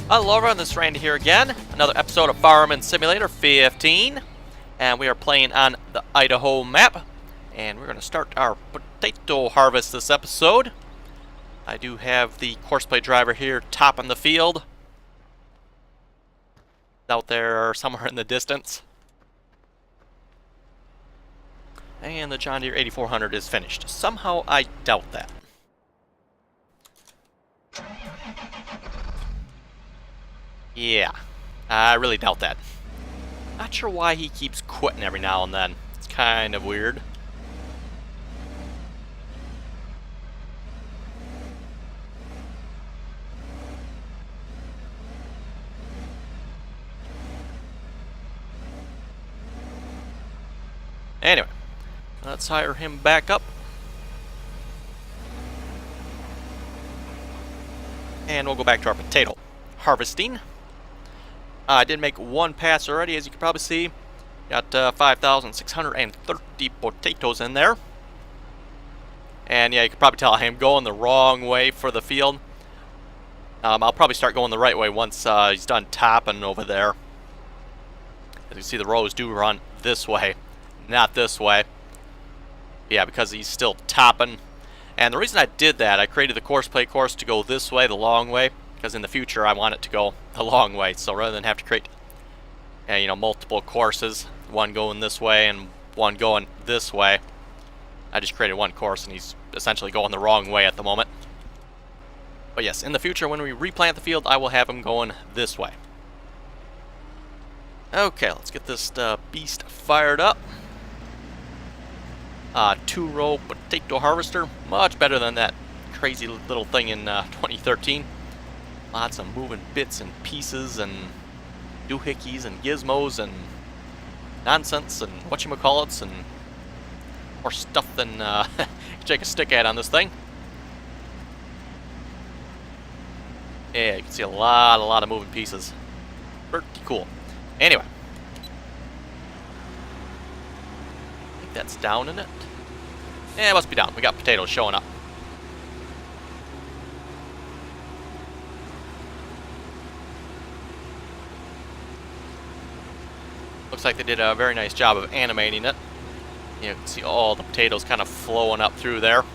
Hello everyone, this is Randy here again. Another episode of Farming Simulator 15. And we are playing on the Idaho map. And we're going to start our potato harvest this episode. I do have the courseplay driver here topping the field. Out there somewhere in the distance. And the John Deere 8400 is finished. Somehow I doubt that. Yeah, I really doubt that. Not sure why he keeps quitting every now and then. It's kind of weird. Anyway, let's hire him back up. And we'll go back to our potato harvesting. I did make one pass already, as you can probably see. Got 5,630 potatoes in there. And yeah, you can probably tell I am going the wrong way for the field. I'll probably start going the right way once he's done topping over there. As you can see, the rows do run this way, not this way. Yeah, because he's still topping. And the reason I did that, I created the courseplay course to go this way, the long way. Because in the future I want it to go a long way, so rather than have to create multiple courses, one going this way and one going this way, I just created one course and he's essentially going the wrong way at the moment. But yes, in the future when we replant the field, I will have him going this way. Okay, let's get this beast fired up. 2-row potato harvester, much better than that crazy little thing in 2013. Lots of moving bits and pieces and doohickeys and gizmos and nonsense and whatchamacallits and more stuff than take a stick at on this thing. Yeah, you can see a lot of moving pieces. Pretty cool. Anyway. I think that's down in it. Yeah, it must be down. We got potatoes showing up. Looks like they did a very nice job of animating it. You can see all the potatoes kind of flowing up through there.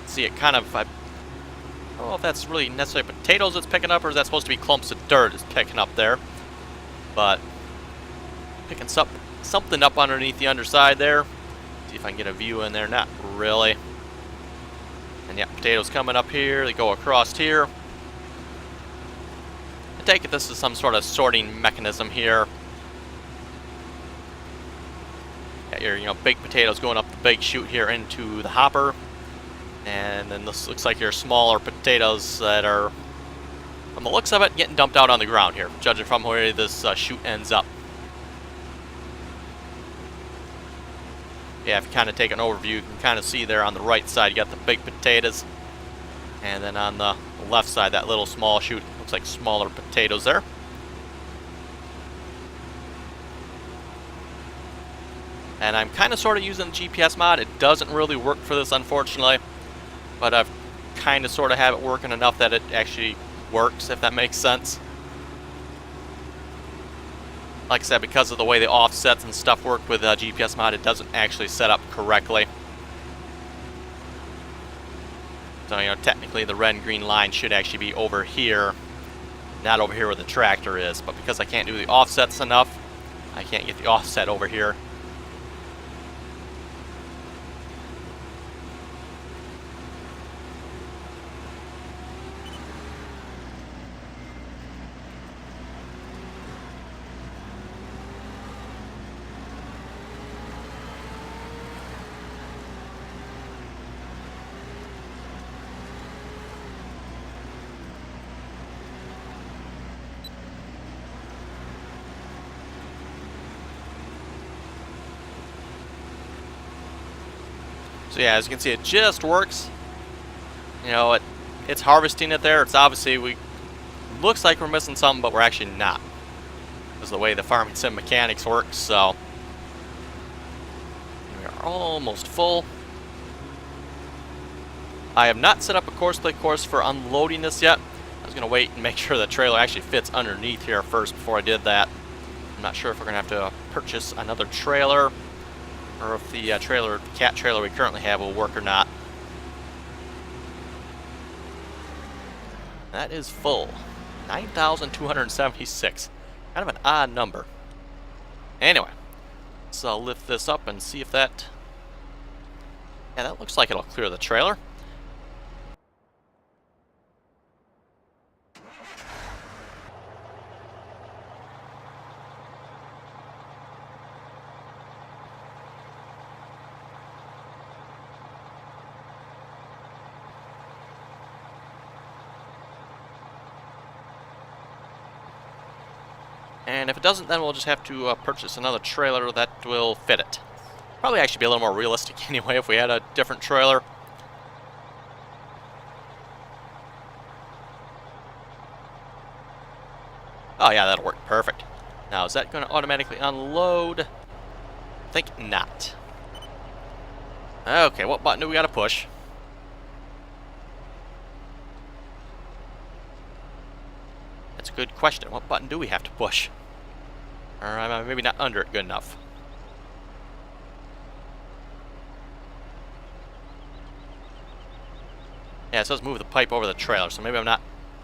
See it kind of, I don't know if that's really necessarily potatoes it's picking up, or is that supposed to be clumps of dirt it's picking up there. But picking something up underneath the underside there. See if I can get a view in there. Not really. And yeah, potatoes coming up here. They go across here. I take it this is some sort of sorting mechanism here. Got your big potatoes going up the big chute here into the hopper. And then this looks like your smaller potatoes that are, from the looks of it, getting dumped out on the ground here, judging from where this chute ends up. Yeah, if you kind of take an overview, you can kind of see there on the right side, you got the big potatoes. And then on the left side, that little small chute, looks like smaller potatoes there. And I'm kind of sort of using the GPS mod. It doesn't really work for this, unfortunately. But I've kind of sort of have it working enough that it actually works, if that makes sense. Like I said, because of the way the offsets and stuff work with GPS mod, it doesn't actually set up correctly. So, technically the red and green line should actually be over here, not over here where the tractor is. But because I can't do the offsets enough, I can't get the offset over here. So yeah, as you can see, it just works. It it's harvesting it there. It's obviously, looks like we're missing something, but we're actually not. Because of the way the farming sim mechanics work, so. We are almost full. I have not set up a course for unloading this yet. I was going to wait and make sure the trailer actually fits underneath here first before I did that. I'm not sure if we're going to have to purchase another trailer, or if the cat trailer we currently have will work or not. That is full. 9,276. Kind of an odd number. Anyway, let's lift this up and see if that... Yeah, that looks like it'll clear the trailer. And if it doesn't, then we'll just have to purchase another trailer that will fit it. Probably actually be a little more realistic anyway if we had a different trailer. Oh yeah, that'll work perfect. Now, is that going to automatically unload? I think not. Okay, what button do we got to push? That's a good question. What button do we have to push? Or am I maybe not under it good enough? Yeah, it says move the pipe over the trailer, so maybe I'm not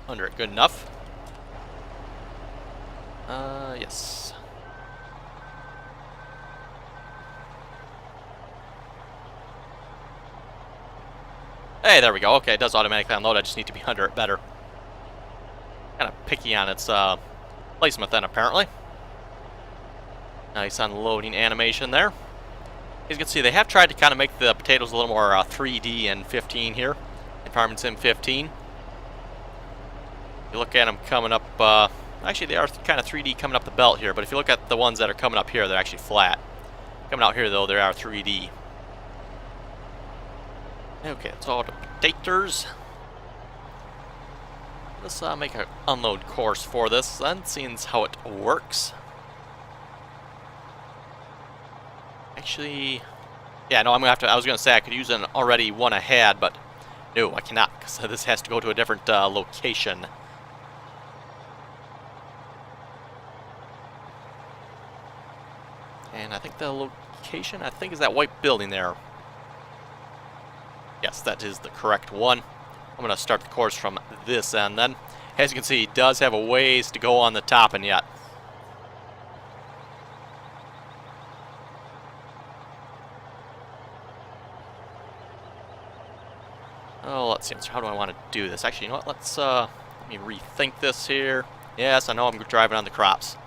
under it good enough. Yes. Hey, there we go. Okay, it does automatically unload. I just need to be under it better. Kind of picky on its placement then, apparently. Nice unloading animation there. As you can see, they have tried to kind of make the potatoes a little more 3D in 15 here, in Farming Sim 15. You look at them coming up, actually they are kind of 3D coming up the belt here, but if you look at the ones that are coming up here, they're actually flat. Coming out here, though, they are 3D. Okay, that's all the potatoes. Let's make an unload course for this then, seeing how it works. Actually, yeah, no, I'm gonna have to. I was gonna say I could use an already one I had, but no, I cannot, because this has to go to a different location. And I think the location, is that white building there. Yes, that is the correct one. I'm going to start the course from this end then. As you can see, it does have a ways to go on the top and yet. Oh, let's see. How do I want to do this? Actually, you know what? Let me rethink this here. Yes, I know I'm driving on the crops.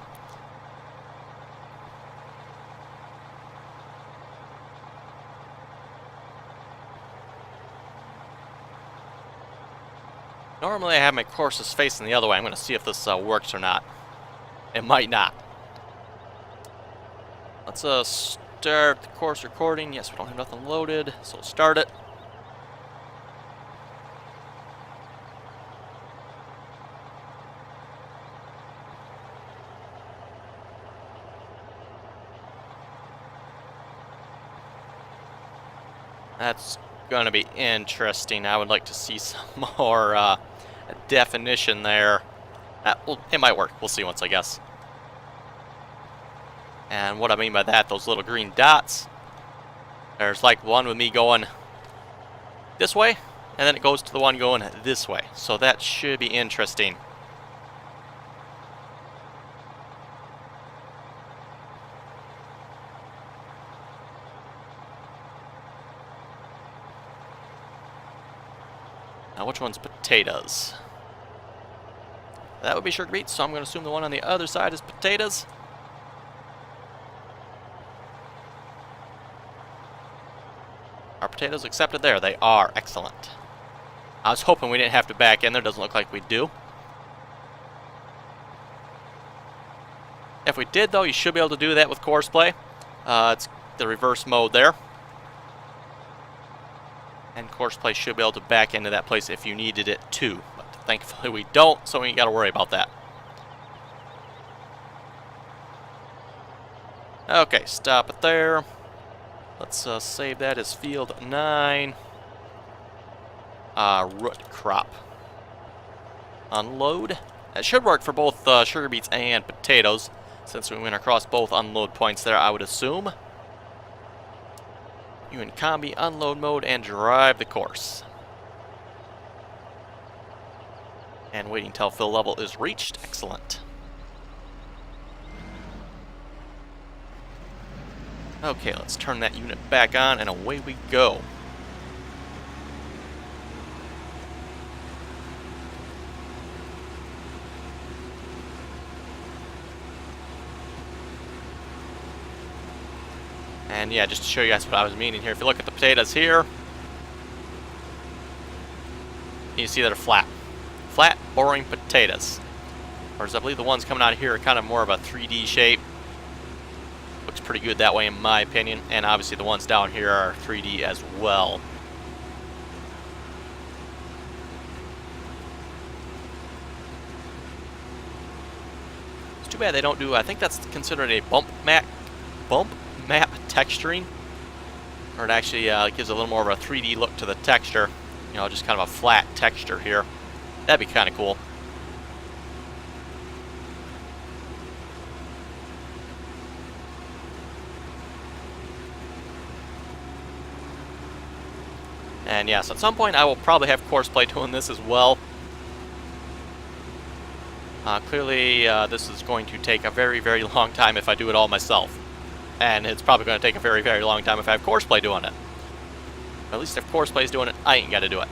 Normally I have my courses facing the other way. I'm going to see if this works or not. It might not. Let's start the course recording. Yes, we don't have nothing loaded, so we'll start it. That's going to be interesting. I would like to see some more definition there. It might work. We'll see once, I guess. And what I mean by that, those little green dots, there's like one with me going this way, and then it goes to the one going this way. So that should be interesting. Now, which one's potatoes? That would be sugar beets, so I'm going to assume the one on the other side is potatoes. Are potatoes accepted there? They are. Excellent. I was hoping we didn't have to back in there. Doesn't look like we do. If we did, though, you should be able to do that with course play. It's the reverse mode there. And Courseplay should be able to back into that place if you needed it too. But thankfully we don't, so we ain't got to worry about that. Okay, stop it there. Let's save that as field 9. Root crop. Unload. That should work for both sugar beets and potatoes, since we went across both unload points there, I would assume. You in combi unload mode and drive the course. And waiting till fill level is reached. Excellent. Okay, let's turn that unit back on and away we go. And yeah, just to show you guys what I was meaning here, if you look at the potatoes here, you see they're flat. Flat, boring potatoes. Whereas I believe the ones coming out of here are kind of more of a 3D shape. Looks pretty good that way in my opinion. And obviously the ones down here are 3D as well. It's too bad they don't do, I think that's considered a bump map texturing, or it actually gives a little more of a 3D look to the texture. You know, just kind of a flat texture here. That'd be kind of cool. And yes, at some point I will probably have Courseplay doing this as well. Clearly, this is going to take a very, very long time if I do it all myself. And it's probably going to take a very, very long time if I have Courseplay doing it. But at least if Courseplay is doing it, I ain't got to do it.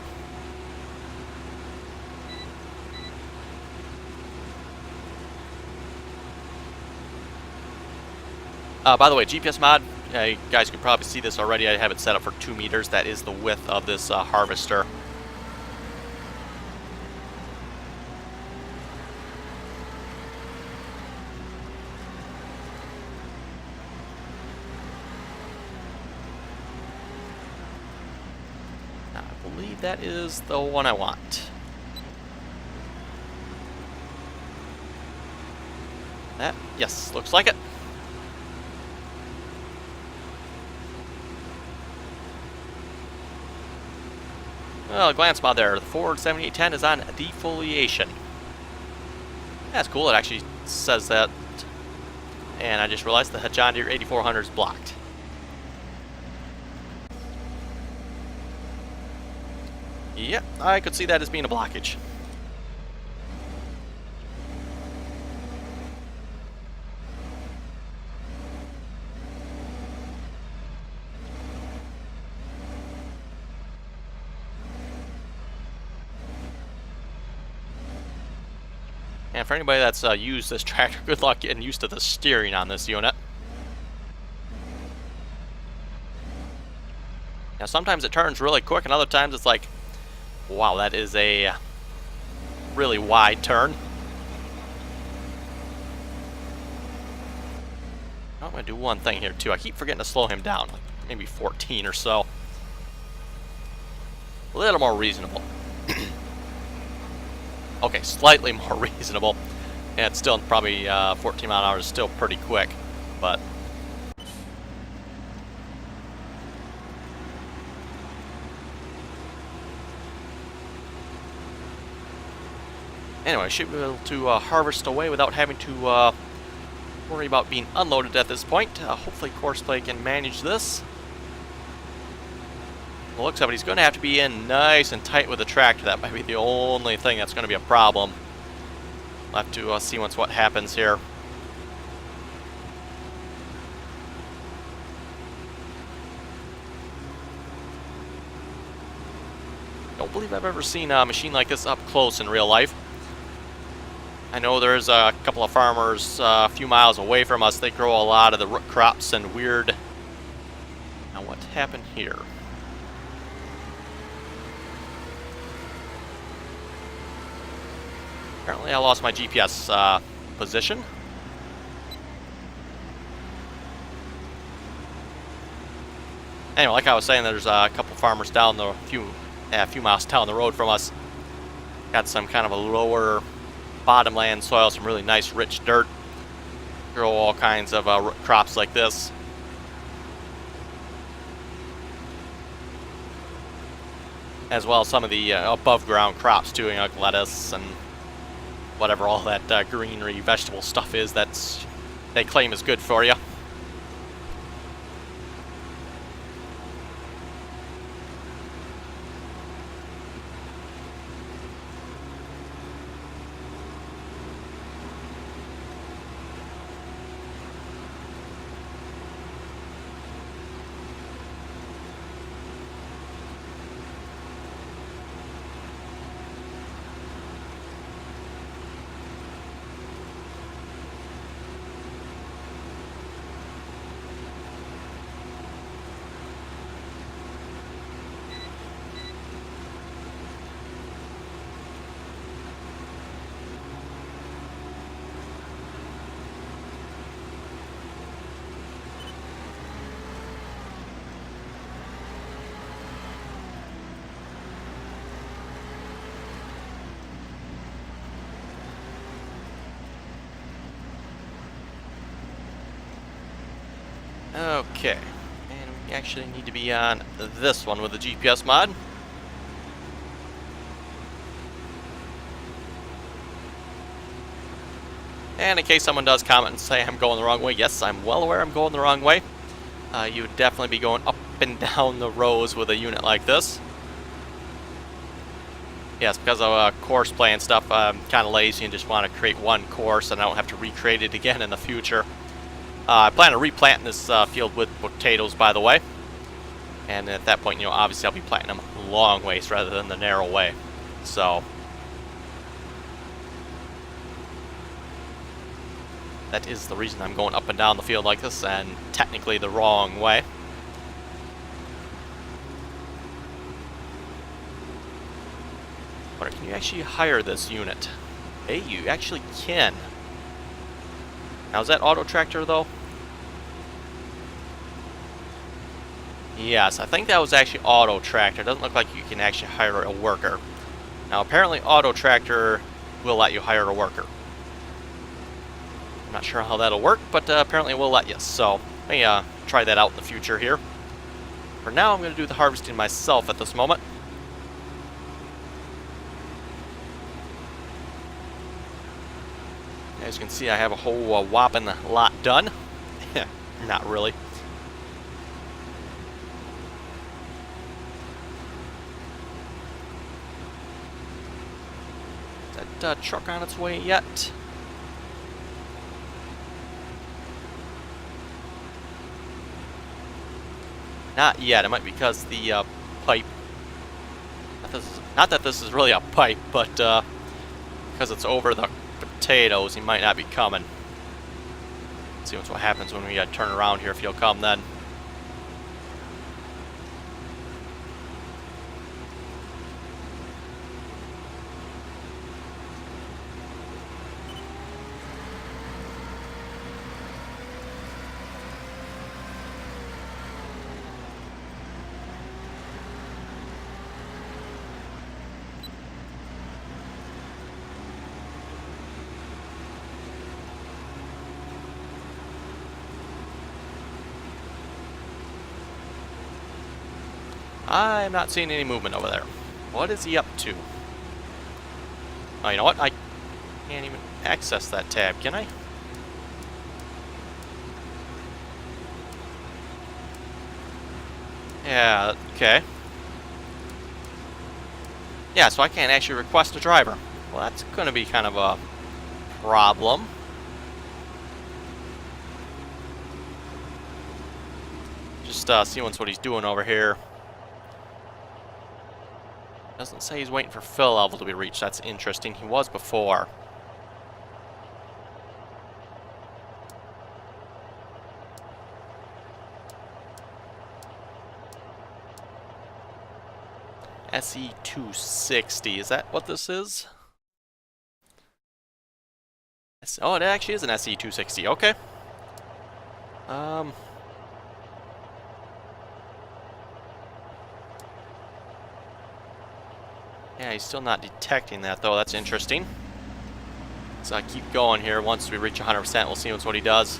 By the way, GPS mod, you guys can probably see this already. I have it set up for 2 meters. That is the width of this harvester. I believe that is the one I want. That, yes, looks like it. Well, glance mod there. The Ford 7810 is on defoliation. That's cool. It actually says that. And I just realized the John Deere 8400 is blocked. Yep, I could see that as being a blockage. And for anybody that's used this tractor, good luck getting used to the steering on this unit. Now sometimes it turns really quick, and other times it's like, wow, that is a really wide turn. I'm going to do one thing here too. I keep forgetting to slow him down, like maybe 14 or so. A little more reasonable. Okay, slightly more reasonable. And it's still probably 14 mile an hour is still pretty quick, but anyway, should be able to harvest away without having to worry about being unloaded at this point. Hopefully Courseplay can manage this. The looks of it, he's going to have to be in nice and tight with the tractor. That might be the only thing that's going to be a problem. We'll have to see once what happens here. Don't believe I've ever seen a machine like this up close in real life. I know there's a couple of farmers a few miles away from us. They grow a lot of the root crops and weird. Now what happened here? Apparently I lost my GPS position. Anyway, like I was saying, there's a couple farmers down the a few miles down the road from us. Got some kind of a lower bottomland soil, some really nice rich dirt. Grow all kinds of crops like this. As well as some of the above ground crops too, you know, like lettuce and whatever all that greenery vegetable stuff is that's they claim is good for you. Okay, and we actually need to be on this one with the GPS mod. And in case someone does comment and say I'm going the wrong way, yes, I'm well aware I'm going the wrong way. You would definitely be going up and down the rows with a unit like this. Yes, because of course play and stuff, I'm kind of lazy and just want to create one course and I don't have to recreate it again in the future. I plan to replant this field with potatoes, by the way. And at that point, you know, obviously I'll be planting them long ways rather than the narrow way. So that is the reason I'm going up and down the field like this, and technically the wrong way. Or can you actually hire this unit? Hey, you actually can. Now, is that auto tractor though? Yes, I think that was actually auto tractor. It doesn't look like you can actually hire a worker. Now, apparently auto tractor will let you hire a worker. I'm not sure how that'll work, but apparently it will let you. So, let me try that out in the future here. For now, I'm going to do the harvesting myself at this moment. As you can see, I have a whole whopping lot done. Not really. Is that truck on its way yet? Not yet. It might be because the pipe. Not that this is really a pipe, but because it's over the potatoes, he might not be coming. Let's see what happens when we turn around here, if he'll come then. I'm not seeing any movement over there. What is he up to? Oh, you know what? I can't even access that tab, can I? Yeah, okay. Yeah, so I can't actually request a driver. Well, that's going to be kind of a problem. Just seeing what he's doing over here. Doesn't say he's waiting for fill level to be reached. That's interesting. He was before. SE260. Is that what this is? Oh, it actually is an SE260. Okay. Yeah, he's still not detecting that, though. That's interesting. So I keep going here. Once we reach 100%, we'll see what he does.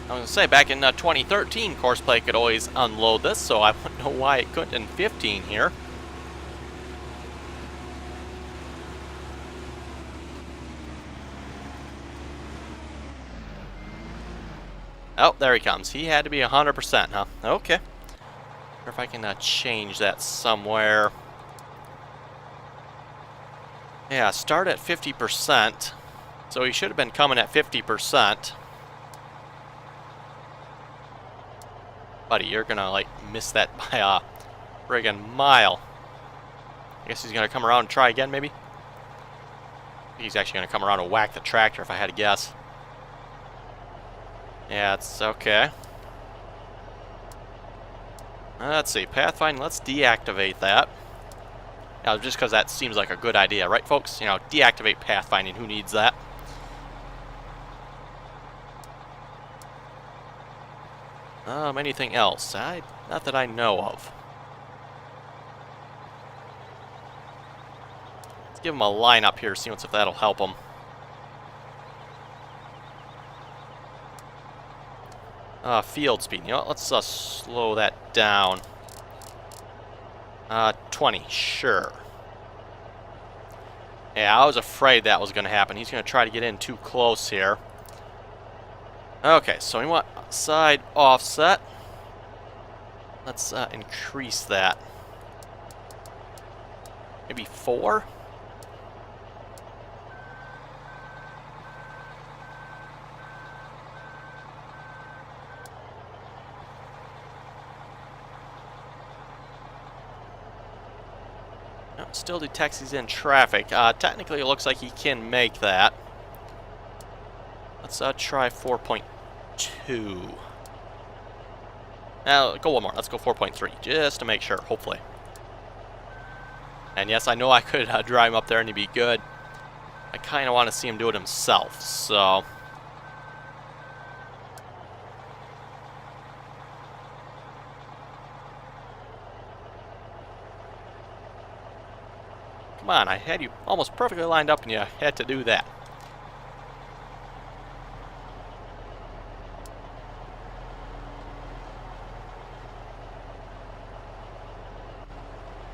I was going to say, back in 2013, Courseplay could always unload this, so I don't know why it couldn't in 15 here. Oh, there he comes. He had to be 100%, huh? Okay. Wonder if I can change that somewhere. Yeah, start at 50%. So he should have been coming at 50%. Buddy, you're gonna, like, miss that by a friggin' mile. I guess he's gonna come around and try again, maybe? He's actually gonna come around and whack the tractor, if I had to guess. Yeah, it's okay. Let's see, pathfinding, let's deactivate that. Now, just because that seems like a good idea, right, folks? You know, deactivate pathfinding, who needs that? Anything else? Not that I know of. Let's give him a line up here, see if that'll help him. Field speed. You know what? Let's slow that down. 20, sure. Yeah, I was afraid that was going to happen. He's going to try to get in too close here. Okay, so we want side offset. Let's increase that. Maybe 4? No, still detects he's in traffic. Technically, it looks like he can make that. Let's try 4.2. Now, go one more. Let's go 4.3, just to make sure, hopefully. And yes, I know I could drive him up there and he'd be good. I kind of want to see him do it himself, so... Come on, I had you almost perfectly lined up and you had to do that.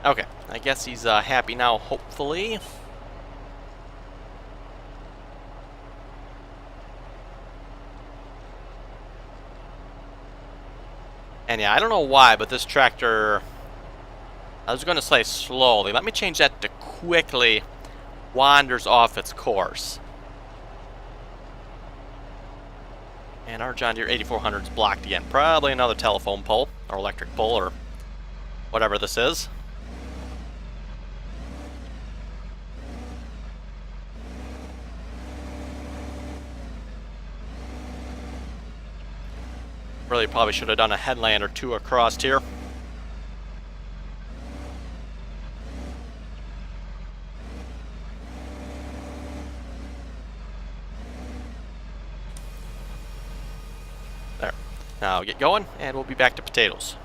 Okay, I guess he's happy now, hopefully. And yeah, I don't know why, but this tractor... I was going to say slowly. Let me change that to quickly wanders off its course. And our John Deere 8400 is blocked again. Probably another telephone pole, or electric pole, or whatever this is. Really probably should have done a headland or two across here. There. Now get going, and we'll be back to potatoes.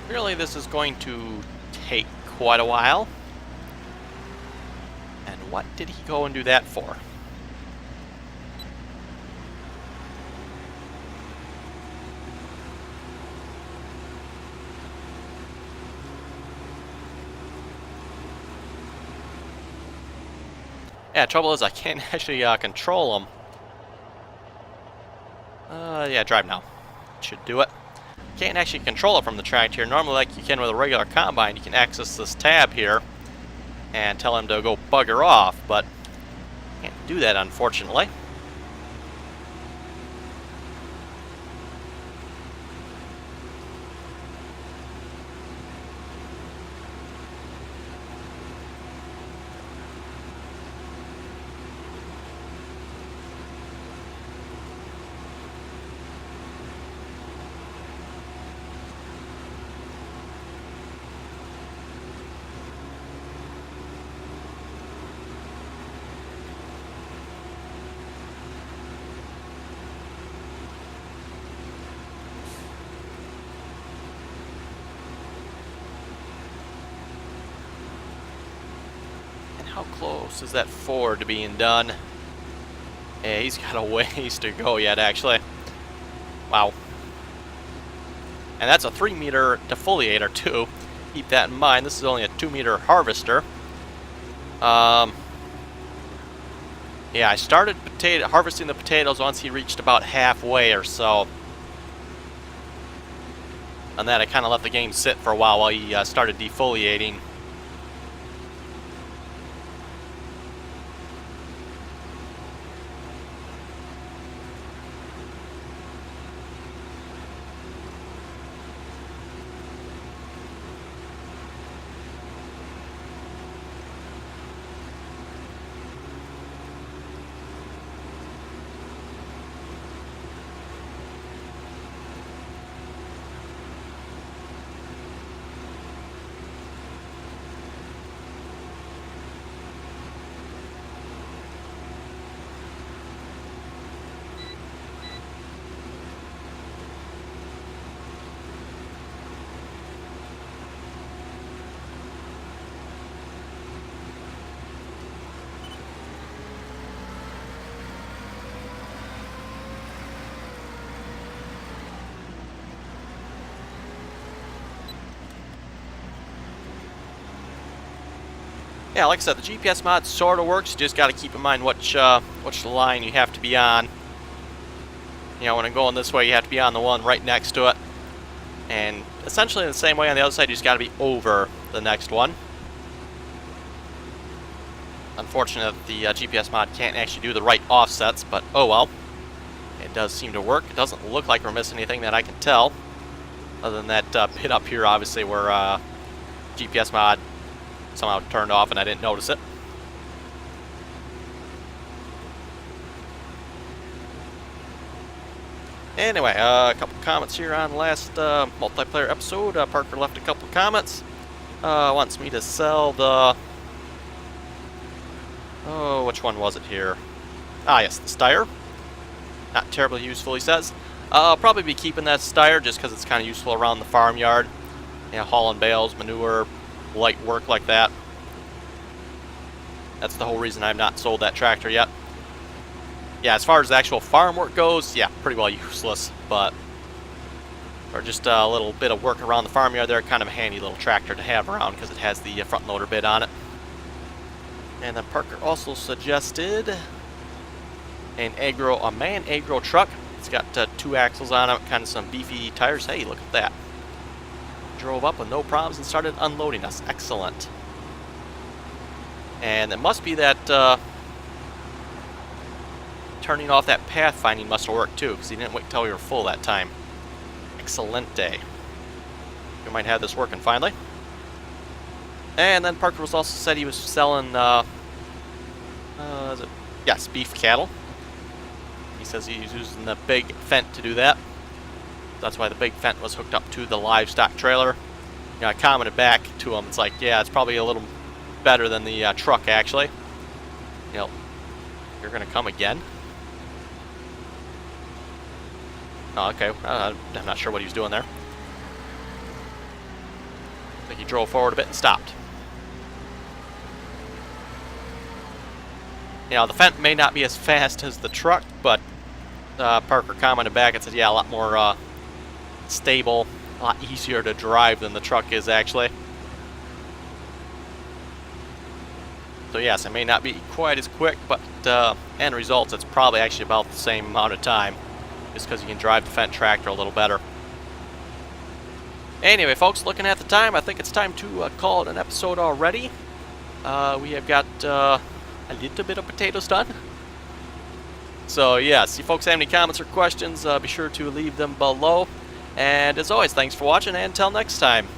Really, this is going to take quite a while. And what did he go and do that for? Yeah, trouble is I can't actually control them. Yeah, drive now. Should do it. Can't actually control it from the tractor here. Normally, like you can with a regular combine, you can access this tab here and tell him to go bugger off, but can't do that, unfortunately. How close is that forward to being done? Yeah, he's got a ways to go yet, actually. Wow. And that's a 3-meter defoliator, too. Keep that in mind. This is only a 2-meter harvester. Yeah, I started harvesting the potatoes once he reached about halfway or so. And then I kind of let the game sit for a while he started defoliating. Yeah, like I said, the GPS mod sort of works. You just got to keep in mind which line you have to be on. You know, when I'm going this way, you have to be on the one right next to it. And essentially in the same way on the other side, you just got to be over the next one. Unfortunate that the GPS mod can't actually do the right offsets, but oh well. It does seem to work. It doesn't look like we're missing anything that I can tell. Other than that bit up here, obviously, where GPS mod somehow turned off and I didn't notice it. Anyway, a couple comments here on the last multiplayer episode. Parker left a couple comments. Wants me to sell the... Oh, which one was it here? Ah, yes, the Steyr. Not terribly useful, he says. I'll probably be keeping that Steyr just because it's kind of useful around the farmyard. You know, hauling bales, manure, light work like that. That's the whole reason I've not sold that tractor yet. Yeah, as far as the actual farm work goes, yeah, pretty well useless, but for just a little bit of work around the farmyard there, kind of a handy little tractor to have around because it has the front loader bit on it. And then Parker also suggested a man agro truck. It's got 2 axles on it, kind of some beefy tires. Hey, look at that. Drove up with no problems and started unloading us. Excellent. And it must be that turning off that pathfinding must have worked too, because he didn't wait until we were full that time. Excelente. We might have this working finally. And then Parker was also said he was selling, yes, beef cattle. He says he's using the big fent to do that. That's why the big fent was hooked up to the livestock trailer. You know, I commented back to him. It's like, yeah, it's probably a little better than the truck, actually. You know, you're going to come again? Oh, okay. I'm not sure what he was doing there. Like he drove forward a bit and stopped. You know, the Fendt may not be as fast as the truck, but Parker commented back and said, yeah, a lot more stable, a lot easier to drive than the truck is actually. So yes, it may not be quite as quick, but end results, it's probably actually about the same amount of time, just because you can drive the Fendt tractor a little better. Anyway, folks, looking at the time, I think it's time to call it an episode already. We have got a little bit of potatoes done. So yes, if you folks have any comments or questions, be sure to leave them below. And as always, thanks for watching, and until next time.